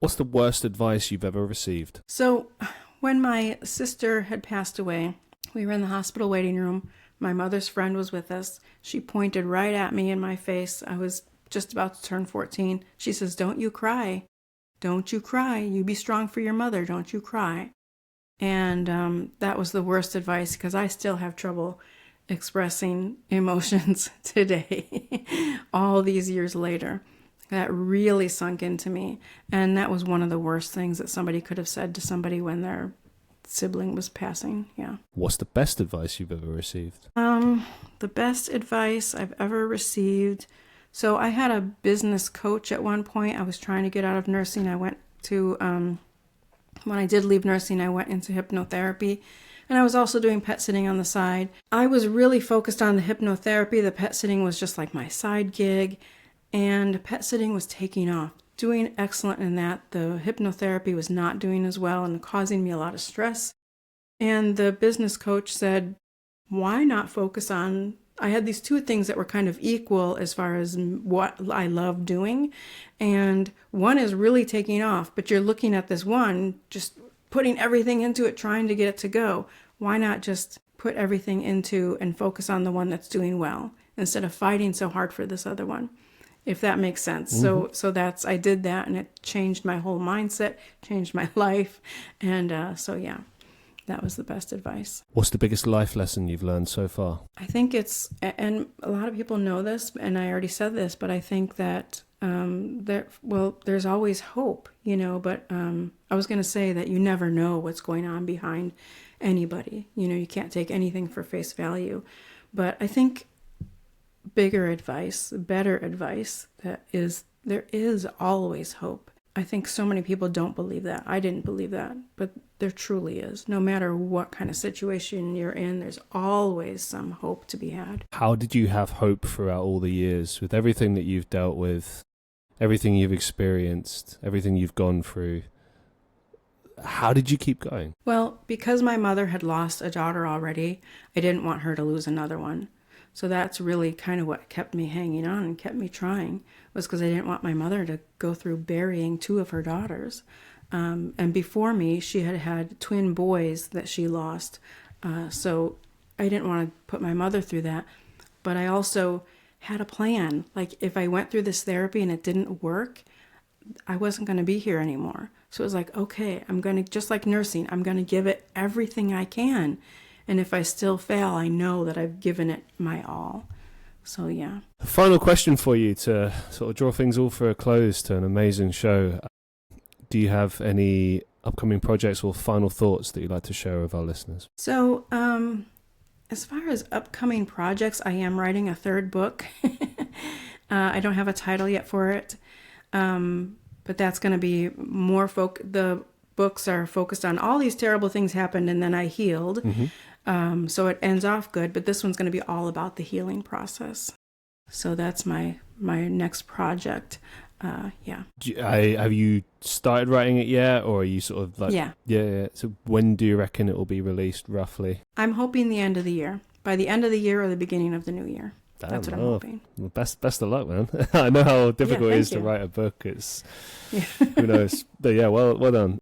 What's the worst advice you've ever received? So when my sister had passed away, we were in the hospital waiting room. My mother's friend was with us. She pointed right at me in my face. I was just about to turn 14. She says, "Don't you cry. Don't you cry. You be strong for your mother. Don't you cry." And that was the worst advice because I still have trouble expressing emotions today, all these years later. That really sunk into me. And that was one of the worst things that somebody could have said to somebody when their sibling was passing. Yeah. What's the best advice you've ever received? The best advice I've ever received. So I had a business coach at one point. I was trying to get out of nursing. I went to, when I did leave nursing, I went into hypnotherapy. And I was also doing pet sitting on the side. I was really focused on the hypnotherapy. The pet sitting was just like my side gig. And pet sitting was taking off, doing excellent in that. The hypnotherapy was not doing as well and causing me a lot of stress. And the business coach said, why not focus on, I had these two things that were kind of equal as far as what I love doing. And one is really taking off, but you're looking at this one, just putting everything into it, trying to get it to go. Why not just put everything into and focus on the one that's doing well instead of fighting so hard for this other one? If that makes sense. Mm-hmm. So that's, I did that and it changed my whole mindset, changed my life. And so yeah, that was the best advice. What's the biggest life lesson you've learned so far? I think it's, and a lot of people know this, and I already said this, but I think that there's always hope, but I was going to say that you never know what's going on behind anybody. You can't take anything for face value. But I think bigger advice, better advice, there is always hope. I think so many people don't believe that. I didn't believe that, but there truly is. No matter what kind of situation you're in, there's always some hope to be had. How did you have hope throughout all the years with everything that you've dealt with, everything you've experienced, everything you've gone through? How did you keep going? Well, because my mother had lost a daughter already, I didn't want her to lose another one. So that's really kind of what kept me hanging on and kept me trying, was because I didn't want my mother to go through burying two of her daughters. And before me, she had had twin boys that she lost. So I didn't want to put my mother through that. But I also had a plan. Like if I went through this therapy and it didn't work, I wasn't going to be here anymore. So it was like, okay, I'm going to, just like nursing, I'm going to give it everything I can. And if I still fail, I know that I've given it my all. So, yeah. A final question for you to sort of draw things all for a close to an amazing show. Do you have any upcoming projects or final thoughts that you'd like to share with our listeners? So, as far as upcoming projects, I am writing a third book. I don't have a title yet for it, but that's going to be more the books are focused on all these terrible things happened and then I healed. Mm-hmm. So it ends off good, but this one's going to be all about the healing process. So that's my next project. Yeah. Have you started writing it yet, or are you sort of like... Yeah. So when do you reckon it will be released, roughly? I'm hoping the end of the year. By the end of the year or the beginning of the new year. That's what I'm hoping. Well, best of luck, man. I know how difficult it is to write a book. It's... Who knows? But yeah, well done.